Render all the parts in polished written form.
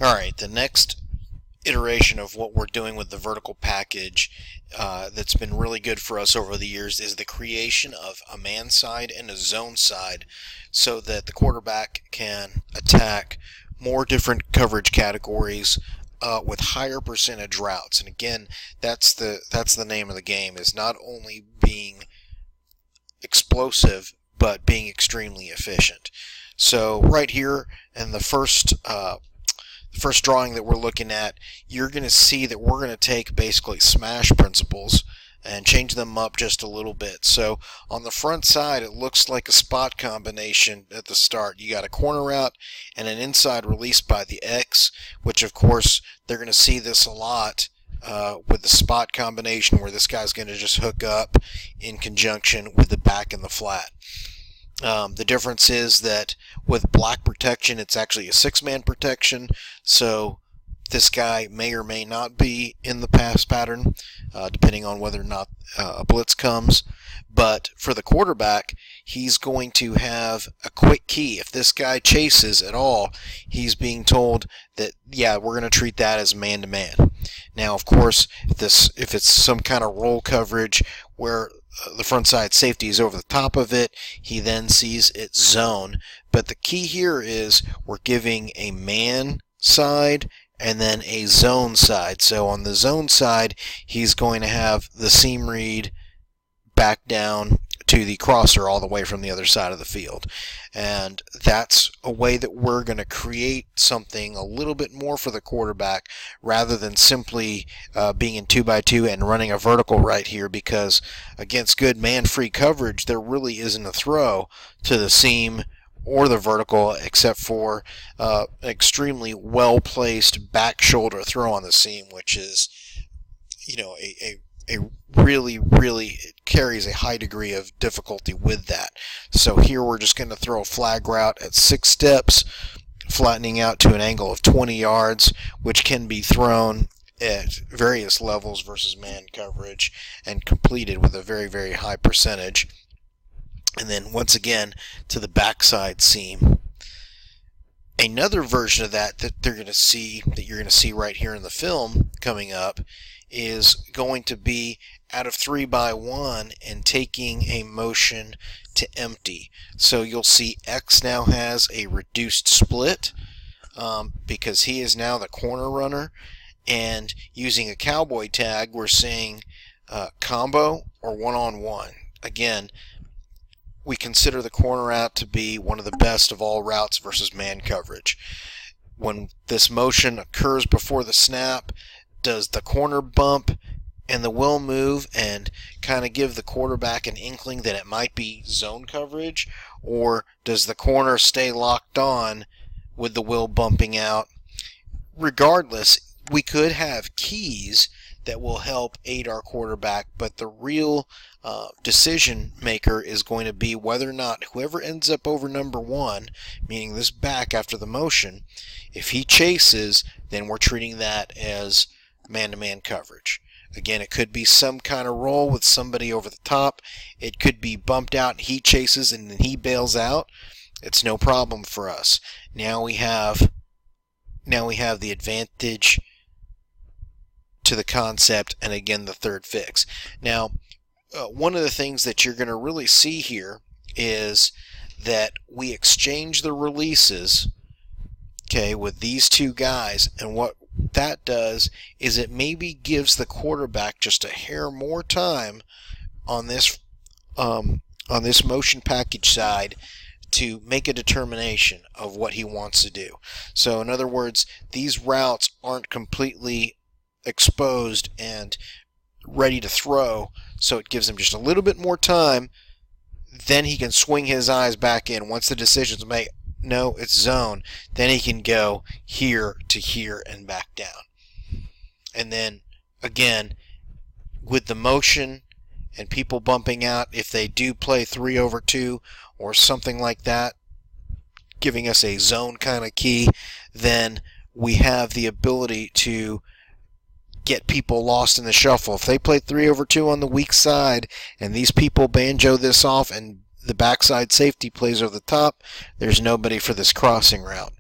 Alright, the next iteration of what we're doing with the vertical package that's been really good for us over the years is the creation of a man side and a zone side so that the quarterback can attack more different coverage categories with higher percentage routes. And again, that's the name of the game, is not only being explosive but being extremely efficient. So right here in the first drawing that we're looking at, you're going to see that we're going to take basically smash principles and change them up just a little bit. So on the front side, it looks like a spot combination at the start. You got a corner route and an inside release by the X, which of course they're going to see this a lot with the spot combination, where this guy's going to just hook up in conjunction with the back and the flat. The difference is that with black protection, it's actually a six-man protection, so this guy may or may not be in the pass pattern, depending on whether or not a blitz comes. But for the quarterback, he's going to have a quick key. If this guy chases at all, he's being told that, yeah, we're going to treat that as man-to-man. Now, of course, if it's some kind of roll coverage where the front side safety is over the top of it, he then sees its zone. But the key here is we're giving a man side and then a zone side. So on the zone side, he's going to have the seam read back down to the crosser all the way from the other side of the field. And that's a way that we're going to create something a little bit more for the quarterback, rather than simply being in 2x2 and running a vertical right here, because against good man-free coverage, there really isn't a throw to the seam or the vertical, except for an extremely well-placed back shoulder throw on the seam, which is, a really, it carries a high degree of difficulty with that. So here we're just going to throw a flag route at 6 steps, flattening out to an angle of 20 yards, which can be thrown at various levels versus man coverage and completed with a very, very high percentage. And then once again to the backside seam. Another version of that you're going to see right here in the film coming up is going to be out of 3x1 and taking a motion to empty. So you'll see X now has a reduced split because he is now the corner runner, and using a cowboy tag, we're seeing combo or one-on-one. Again, we consider the corner route to be one of the best of all routes versus man coverage. When this motion occurs before the snap, does the corner bump and the will move and kind of give the quarterback an inkling that it might be zone coverage, or does the corner stay locked on with the will bumping out? Regardless, we could have keys that will help aid our quarterback, but the real decision maker is going to be whether or not whoever ends up over number 1, meaning this back after the motion, if he chases, then we're treating that as man-to-man coverage. Again, it could be some kind of roll with somebody over the top. It could be bumped out and he chases and then he bails out. It's no problem for us. Now we have the advantage to the concept, and again the third fix. Now, one of the things that you're going to really see here is that we exchange the releases, okay, with these two guys, and what that does is it maybe gives the quarterback just a hair more time on this motion package side to make a determination of what he wants to do. So in other words, these routes aren't completely exposed and ready to throw, so it gives him just a little bit more time. Then he can swing his eyes back in once the decision's made. No, it's zone. Then he can go here to here and back down. And then, again, with the motion and people bumping out, if they do play 3/2 or something like that, giving us a zone kind of key, then we have the ability to get people lost in the shuffle. If they play 3/2 on the weak side and these people banjo this off and the backside safety plays over the top, there's nobody for this crossing route.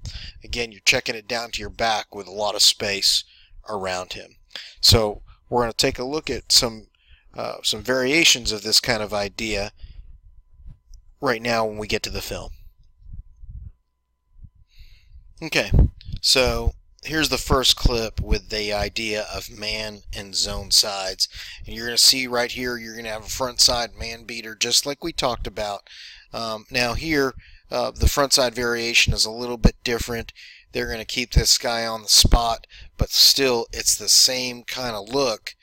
Again, you're checking it down to your back with a lot of space around him. So we're going to take a look at some variations of this kind of idea right now when we get to the film. Okay, so here's the first clip with the idea of man and zone sides. And you're going to see right here, you're going to have a front side man beater just like we talked about. Now here, the front side variation is a little bit different. They're going to keep this guy on the spot, but still it's the same kind of look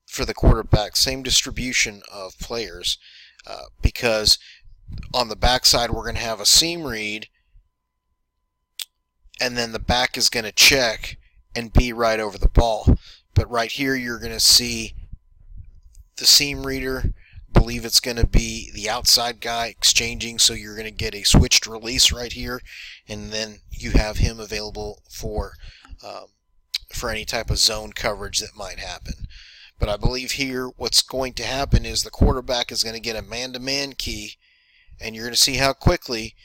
for the quarterback, same distribution of players, because on the backside we're going to have a seam read, and then the back is going to check and be right over the ball. But right here you're going to see the seam reader, believe it's going to be the outside guy exchanging, so you're going to get a switched release right here, and then you have him available for any type of zone coverage that might happen. But I believe here what's going to happen is the quarterback is going to get a man-to-man key, and you're going to see how quickly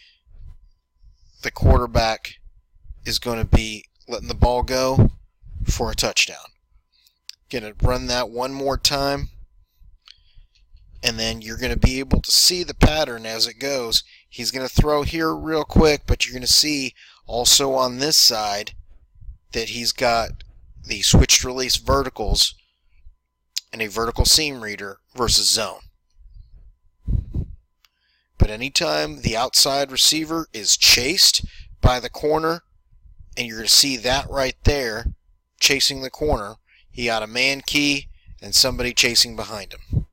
the quarterback is going to be letting the ball go for a touchdown. Going to run that one more time, and then you're going to be able to see the pattern as it goes. He's going to throw here real quick, but you're going to see also on this side that he's got the switched release verticals and a vertical seam reader versus zone. But anytime the outside receiver is chased by the corner, and you're going to see that right there, chasing the corner, he got a man key and somebody chasing behind him.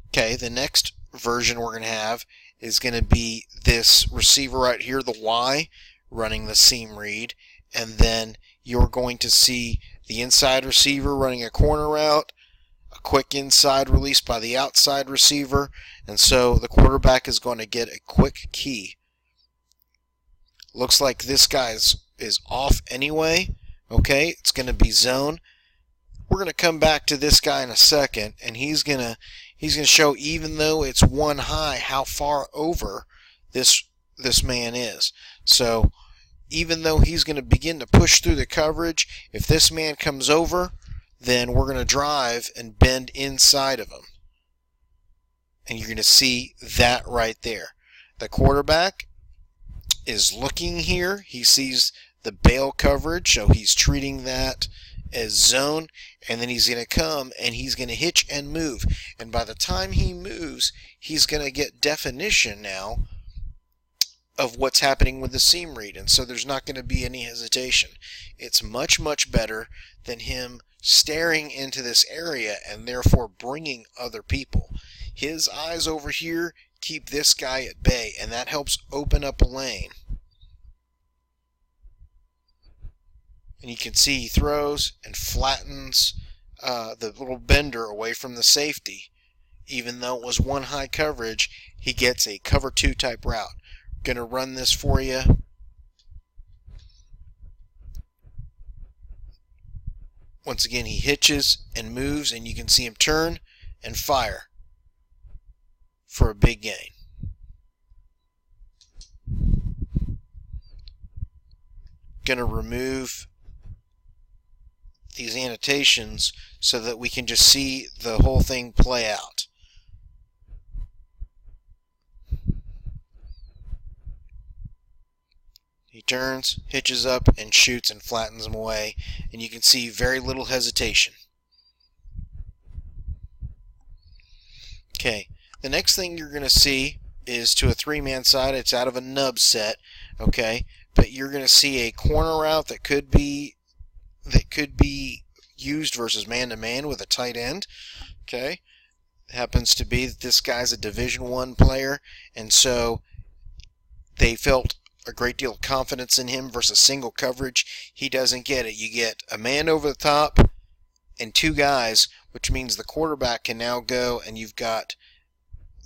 Okay, the next version we're going to have is going to be this receiver right here, the Y, running the seam read, and then you're going to see the inside receiver running a corner route, a quick inside release by the outside receiver, and so the quarterback is going to get a quick key. Looks like this guy is off anyway. Okay, it's going to be zone. We're going to come back to this guy in a second, and he's going to show, even though it's one high, how far over this man is. So even though he's going to begin to push through the coverage, if this man comes over, then we're going to drive and bend inside of him. And you're going to see that right there. The quarterback is looking here. He sees the bail coverage, so he's treating that as zone, and then he's going to come and he's going to hitch and move. And by the time he moves, he's going to get definition now of what's happening with the seam read, and so there's not going to be any hesitation. It's much, much better than him staring into this area and therefore bringing other people. His eyes over here keep this guy at bay, and that helps open up a lane. And you can see he throws and flattens the little bender away from the safety. Even though it was one high coverage, he gets a cover 2 type route. Going to run this for you. Once again, he hitches and moves, and you can see him turn and fire for a big gain. Going to remove these annotations so that we can just see the whole thing play out. He turns, hitches up, and shoots and flattens him away, and you can see very little hesitation. Okay, the next thing you're going to see is to a 3-man side. It's out of a nub set, okay, but you're going to see a corner route that could be used versus man-to-man with a tight end. Okay, it happens to be that this guy's a Division I player, and so they felt a great deal of confidence in him versus single coverage. He doesn't get it. You get a man over the top and 2 guys, which means the quarterback can now go, and you've got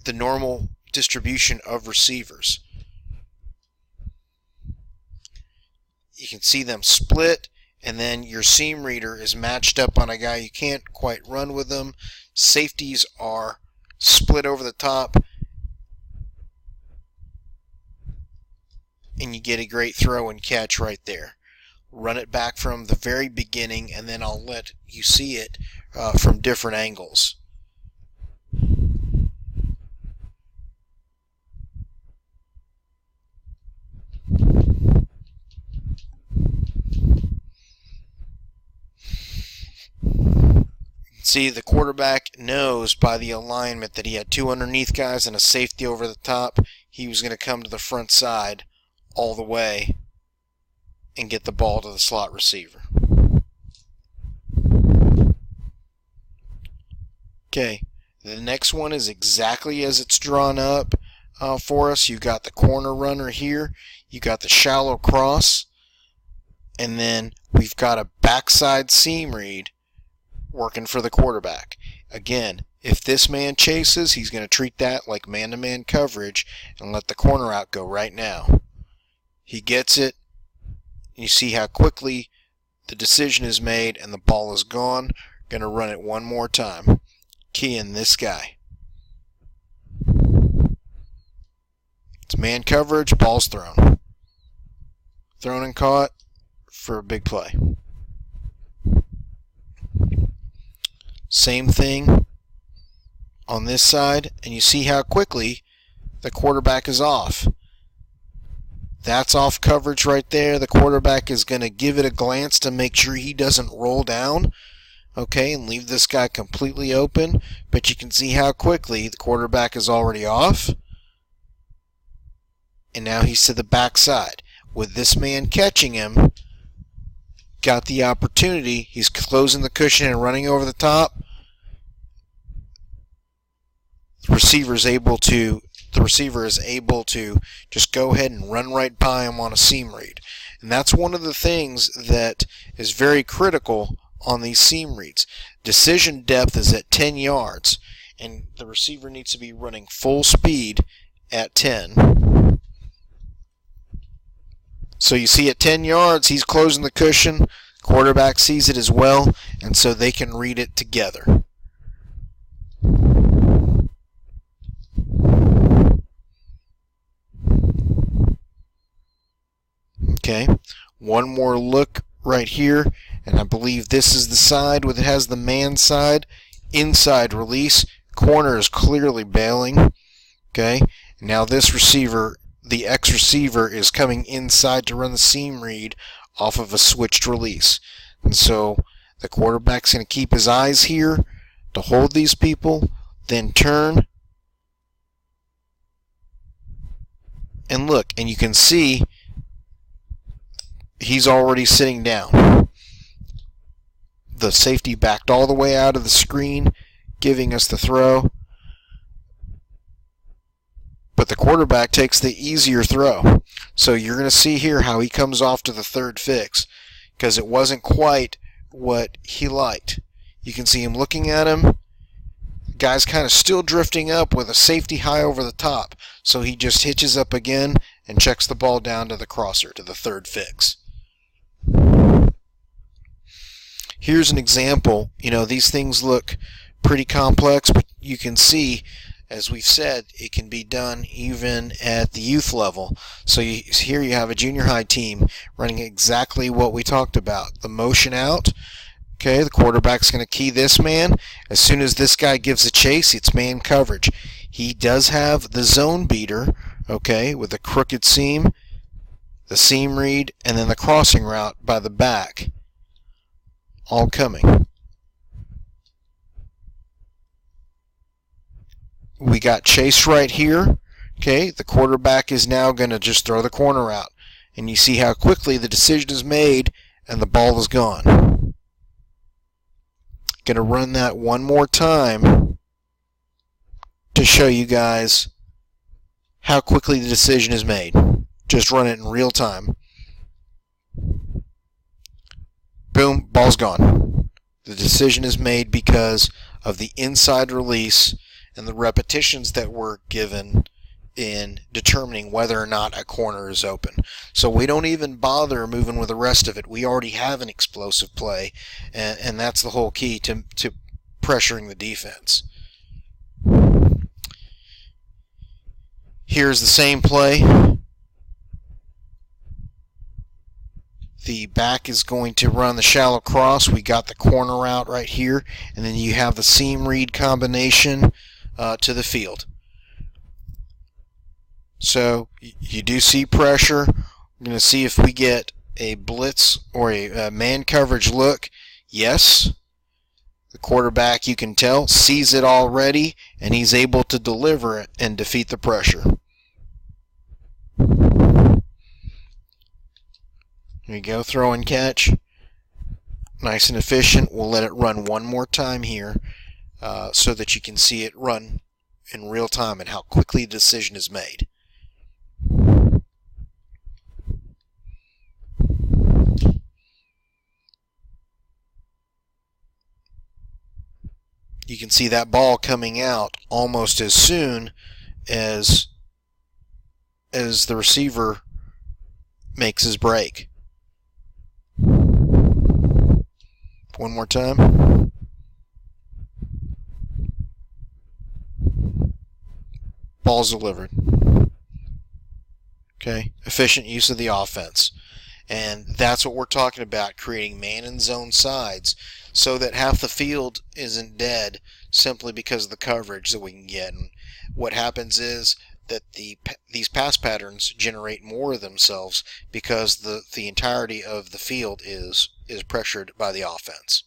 the normal distribution of receivers. You can see them split, and then your seam reader is matched up on a guy you can't quite run with them. Safeties are split over the top, and you get a great throw and catch right there. Run it back from the very beginning, and then I'll let you see it from different angles. See, the quarterback knows by the alignment that he had two underneath guys and a safety over the top. He was going to come to the front side all the way and get the ball to the slot receiver. Okay, the next one is exactly as it's drawn up for us. You've got the corner runner here. You got the shallow cross. And then we've got a backside seam read working for the quarterback. Again, if this man chases, he's going to treat that like man-to-man coverage and let the corner out go right now. He gets it. You see how quickly the decision is made and the ball is gone. Going to run it one more time. Key in this guy. It's man coverage, ball's thrown. Thrown and caught for a big play. Same thing on this side, and you see how quickly the quarterback is off. That's off coverage right there. The quarterback is going to give it a glance to make sure he doesn't roll down, okay, and leave this guy completely open. But you can see how quickly the quarterback is already off, and now he's to the backside. With this man catching him, got the opportunity. He's closing the cushion and running over the top. The receiver is able to just go ahead and run right by him on a seam read. And that's one of the things that is very critical on these seam reads. Decision depth is at 10 yards, and the receiver needs to be running full speed at 10. So you see at 10 yards, he's closing the cushion. Quarterback sees it as well, and so they can read it together. Okay, one more look right here, and I believe this is the side where it has the man side. Inside release, corner is clearly bailing. Okay, now this receiver, the X receiver, is coming inside to run the seam read off of a switched release. And so the quarterback's going to keep his eyes here to hold these people, then turn. And look, and you can see he's already sitting down. The safety backed all the way out of the screen, giving us the throw. But the quarterback takes the easier throw. So you're going to see here how he comes off to the third fix, because it wasn't quite what he liked. You can see him looking at him. The guy's kind of still drifting up with a safety high over the top. So he just hitches up again and checks the ball down to the crosser, to the third fix. Here's an example. You know, these things look pretty complex, but you can see, as we've said, it can be done even at the youth level. So here you have a junior high team running exactly what we talked about. The motion out. Okay, the quarterback's going to key this man. As soon as this guy gives a chase, it's man coverage. He does have the zone beater, okay, with the crooked seam, the seam read, and then the crossing route by the back. All coming. We got chase right here. Okay, the quarterback is now going to just throw the corner out. And you see how quickly the decision is made and the ball is gone. Going to run that one more time to show you guys how quickly the decision is made. Just run it in real time. Boom, ball's gone. The decision is made because of the inside release and the repetitions that were given in determining whether or not a corner is open. So we don't even bother moving with the rest of it. We already have an explosive play, and that's the whole key to pressuring the defense. Here's the same play. The back is going to run the shallow cross. We got the corner out right here, and then you have the seam read combination to the field. So you do see pressure. We're going to see if we get a blitz or a man coverage look. Yes. The quarterback, you can tell, sees it already, and he's able to deliver it and defeat the pressure. Here we go, throw and catch. Nice and efficient. We'll let it run one more time here so that you can see it run in real time and how quickly the decision is made. You can see that ball coming out almost as soon as the receiver makes his break. One more time. Ball's delivered. Okay, efficient use of the offense. And that's what we're talking about, creating man and zone sides so that half the field isn't dead simply because of the coverage that we can get. And what happens is that these pass patterns generate more of themselves because the entirety of the field is pressured by the offense.